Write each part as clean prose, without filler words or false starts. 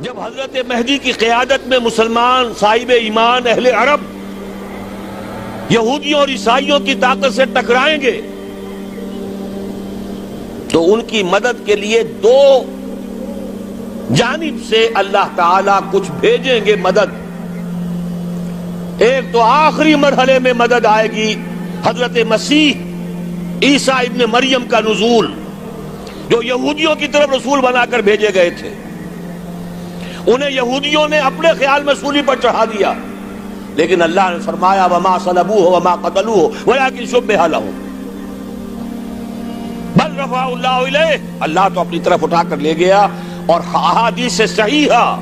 جب حضرت مہدی کی قیادت میں مسلمان صاحب ایمان اہل عرب یہودیوں اور عیسائیوں کی طاقت سے ٹکرائیں گے تو ان کی مدد کے لیے دو جانب سے اللہ تعالیٰ کچھ بھیجیں گے مدد. ایک تو آخری مرحلے میں مدد آئے گی حضرت مسیح عیسیٰ ابن مریم کا نزول، جو یہودیوں کی طرف رسول بنا کر بھیجے گئے تھے. انہیں یہودیوں نے اپنے خیال میں سولی پر چڑھا دیا، لیکن اللہ نے فرمایا وما صلبوہ وما قتلوہ ولکن شبہ لہم بل رفعہ اللہ الیہ. اللہ تو اپنی طرف اٹھا کر لے گیا. اور احادیث صحیحہ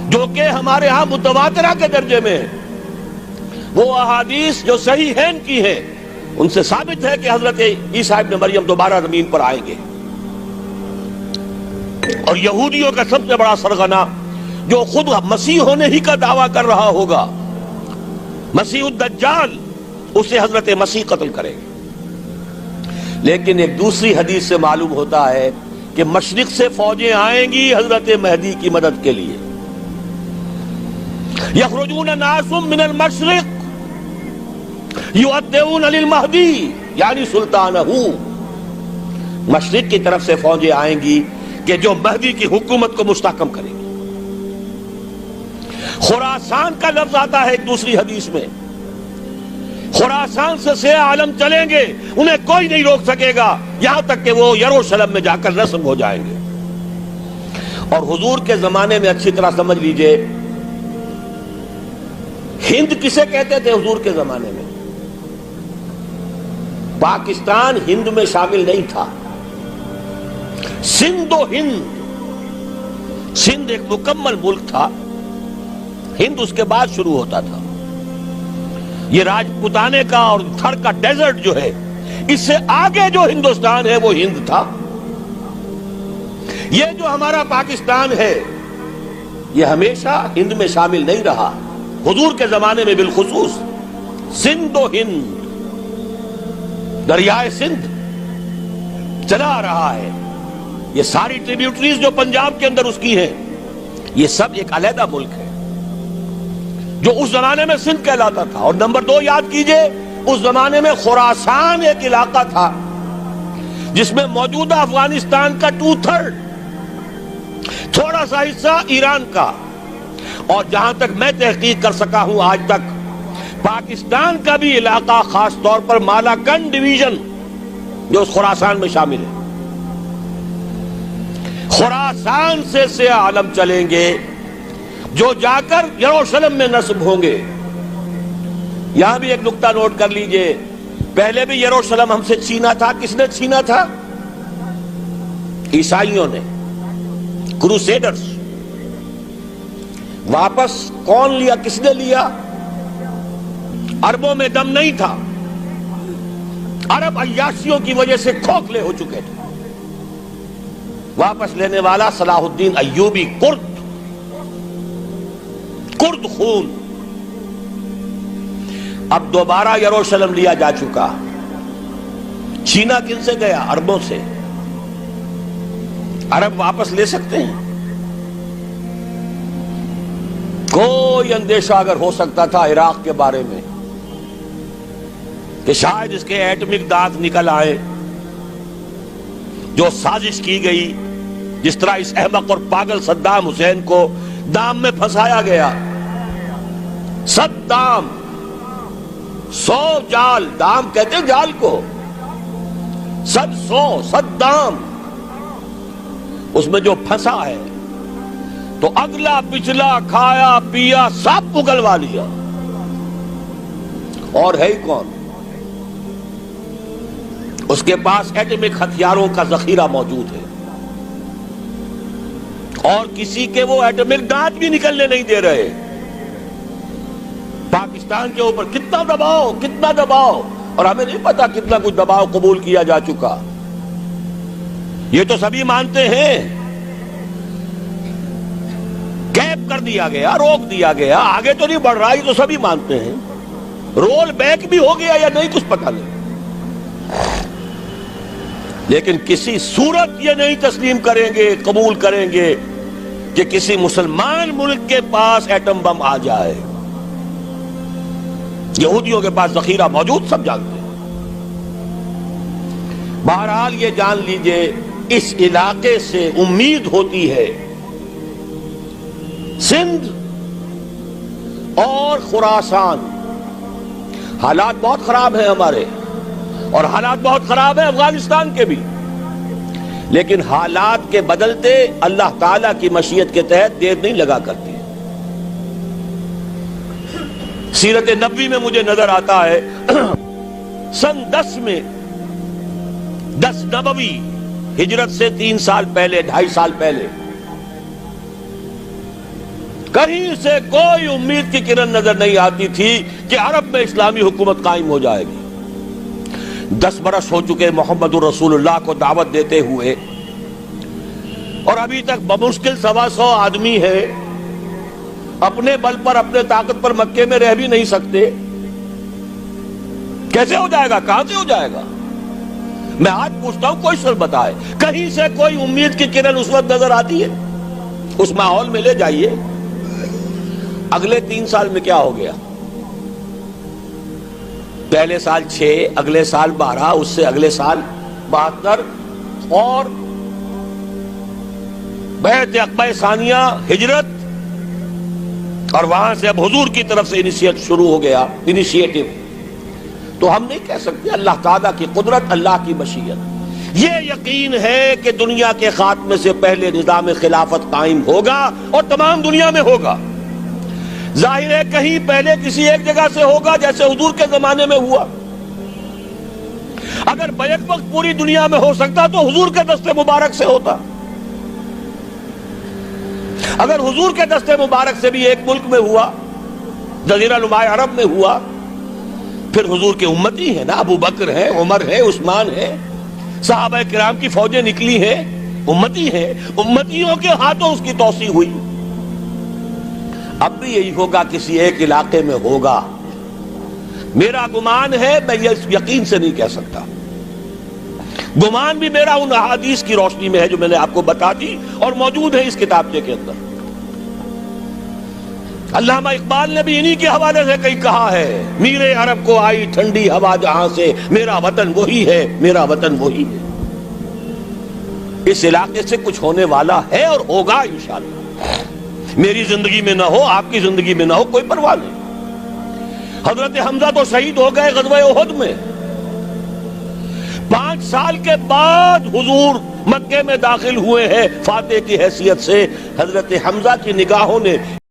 جو کہ ہمارے ہاں متواترہ کے درجے میں وہ احادیث جو صحیحین کی ہیں، ان سے ثابت ہے کہ حضرت عیسیٰ ابن مریم دوبارہ زمین پر آئیں گے. اور یہودیوں کا سب سے بڑا سرغنہ جو خود مسیح ہونے ہی کا دعویٰ کر رہا ہوگا، مسیح الدجال، اسے حضرت مسیح قتل کرے گے. لیکن ایک دوسری حدیث سے معلوم ہوتا ہے کہ مشرق سے فوجیں آئیں گی حضرت مہدی کی مدد کے لیے. یخرجون ناس من المشرق یؤدون للمہدی یعنی سلطانہ. مشرق کی طرف سے فوجیں آئیں گی کہ جو مہدی کی حکومت کو مستحکم کریں گی. خراسان کا لفظ آتا ہے ایک دوسری حدیث میں. خراسان سے سیاہ عالم چلیں گے، انہیں کوئی نہیں روک سکے گا یہاں تک کہ وہ یروشلم میں جا کر نصب ہو جائیں گے. اور حضور کے زمانے میں اچھی طرح سمجھ لیجئے، ہند کسے کہتے تھے حضور کے زمانے میں؟ پاکستان ہند میں شامل نہیں تھا. سندھ و ہند، سندھ ایک مکمل ملک تھا، ہند اس کے بعد شروع ہوتا تھا. یہ راجپوتانے کا اور تھر کا ڈیزرٹ جو ہے، اس سے آگے جو ہندوستان ہے وہ ہند تھا. یہ جو ہمارا پاکستان ہے یہ ہمیشہ ہند میں شامل نہیں رہا. حضور کے زمانے میں بالخصوص سندھ و ہند، دریائے سندھ چلا آ رہا ہے. یہ ساری ٹریبیوٹریز جو پنجاب کے اندر اس کی ہیں، یہ سب ایک علیحدہ ملک ہے جو اس زمانے میں سندھ کہلاتا تھا. اور نمبر 2 یاد کیجئے، اس زمانے میں خراسان ایک علاقہ تھا جس میں موجودہ افغانستان کا 2/3، تھوڑا سا حصہ ایران کا، اور جہاں تک میں تحقیق کر سکا ہوں آج تک پاکستان کا بھی علاقہ، خاص طور پر مالاکنڈ ڈویژن جو اس خراسان میں شامل ہے. خراسان سے سیاہ عالم چلیں گے جو جا کر یروشلم میں نصب ہوں گے. یہاں بھی ایک نقطہ نوٹ کر لیجئے، پہلے بھی یروشلم ہم سے چھینا تھا. کس نے چھینا تھا؟ عیسائیوں نے، کروسیڈرز. واپس کون لیا؟ کس نے لیا؟ عربوں میں دم نہیں تھا، عرب عیاشیوں کی وجہ سے کھوکھلے ہو چکے تھے. واپس لینے والا صلاح الدین ایوبی، کرد خون. اب دوبارہ یروشلم لیا جا چکا. چھینا کن سے گیا؟ عربوں سے. عرب واپس لے سکتے ہیں؟ کوئی اندیشہ اگر ہو سکتا تھا عراق کے بارے میں کہ شاید اس کے ایٹمک دانت نکل آئے، جو سازش کی گئی، جس طرح اس احمق اور پاگل صدام حسین کو دام میں پھنسایا گیا. صدام 100 جال، دام کہتے ہیں جال کو، صدام اس میں جو پھنسا ہے تو اگلا پچھلا کھایا پیا سب اگلوا لیا. اور ہے ہی کون؟ اس کے پاس ایٹمک ہتھیاروں کا ذخیرہ موجود ہے، اور کسی کے وہ ایٹمک دانت بھی نکلنے نہیں دے رہے. پاکستان کے اوپر کتنا دباؤ، اور ہمیں نہیں پتا کتنا کچھ دباؤ قبول کیا جا چکا. یہ تو سبھی مانتے ہیں. کیپ کر دیا گیا، روک دیا گیا، آگے تو نہیں بڑھ رہا، یہ تو سبھی مانتے ہیں. رول بیک بھی ہو گیا یا نہیں کچھ پتہ نہیں. لیکن کسی صورت یہ نہیں تسلیم کریں گے، قبول کریں گے کہ کسی مسلمان ملک کے پاس ایٹم بم آ جائے. یہودیوں کے پاس ذخیرہ موجود، سب جانتے ہیں. بہرحال یہ جان لیجئے اس علاقے سے امید ہوتی ہے سندھ اور خراسان. حالات بہت خراب ہیں ہمارے، اور حالات بہت خراب ہیں افغانستان کے بھی، لیکن حالات کے بدلتے اللہ تعالیٰ کی مشیت کے تحت دیر نہیں لگا کرتی. سیرت نبوی میں مجھے نظر آتا ہے سن 10 میں 10 نبوی ہجرت سے 3 سال پہلے 2.5 سال پہلے کہیں سے کوئی امید کی کرن نظر نہیں آتی تھی کہ عرب میں اسلامی حکومت قائم ہو جائے گی. 10 برس ہو چکے محمد الرسول اللہ کو دعوت دیتے ہوئے، اور ابھی تک بمشکل 125 آدمی ہے. اپنے بل پر اپنے طاقت پر مکے میں رہ بھی نہیں سکتے. کیسے ہو جائے گا؟ کہاں سے ہو جائے گا؟ میں آج پوچھتا ہوں، کوئی سر بتائے کہیں سے کوئی امید کی کرن اس وقت نظر آتی ہے؟ اس ماحول میں لے جائیے. اگلے 3 سال میں کیا ہو گیا؟ پہلے سال 6، اگلے سال 12، اس سے اگلے سال 72، اور بیعت عقبہ ثانیہ ہجرت، اور وہاں سے اب حضور کی طرف سے شروع ہو گیا انیشیٹو. تو ہم نہیں کہہ سکتے اللہ تعالیٰ کی قدرت، اللہ کی مشیت. یہ یقین ہے کہ دنیا کے خاتمے سے پہلے نظام خلافت قائم ہوگا، اور تمام دنیا میں ہوگا. ظاہر ہے کہیں پہلے کسی ایک جگہ سے ہوگا، جیسے حضور کے زمانے میں ہوا. اگر بیک وقت پوری دنیا میں ہو سکتا تو حضور کے دست مبارک سے ہوتا. اگر حضور کے دست مبارک سے بھی ایک ملک میں ہوا، جزیرہ نما عرب میں ہوا، پھر حضور کے امتی ہیں نا، ابو بکر ہیں، عمر ہے، عثمان ہے، صحابہ کرام کی فوجیں نکلی ہیں، امتی ہیں. امتیوں کے ہاتھوں اس کی توسیع ہوئی. اب بھی یہی ہوگا، کسی ایک علاقے میں ہوگا. میرا گمان ہے، میں یہ یقین سے نہیں کہہ سکتا. گمان بھی میرا ان احادیث کی روشنی میں ہے جو میں نے آپ کو بتا دی اور موجود ہے اس کتابچے کے اندر. علامہ اقبال نے بھی انہی کے حوالے سے کئی کہا ہے، میرے عرب کو آئی ٹھنڈی ہوا جہاں سے، میرا وطن وہی ہے، میرا وطن وہی ہے. اس علاقے سے کچھ ہونے والا ہے اور ہوگا انشاءاللہ. میری زندگی میں نہ ہو، آپ کی زندگی میں نہ ہو، کوئی پرواہ نہیں. حضرت حمزہ تو شہید ہو گئے غزوہ احد میں. 5 سال کے بعد حضور مکے میں داخل ہوئے ہیں فاتح کی حیثیت سے. حضرت حمزہ کی نگاہوں نے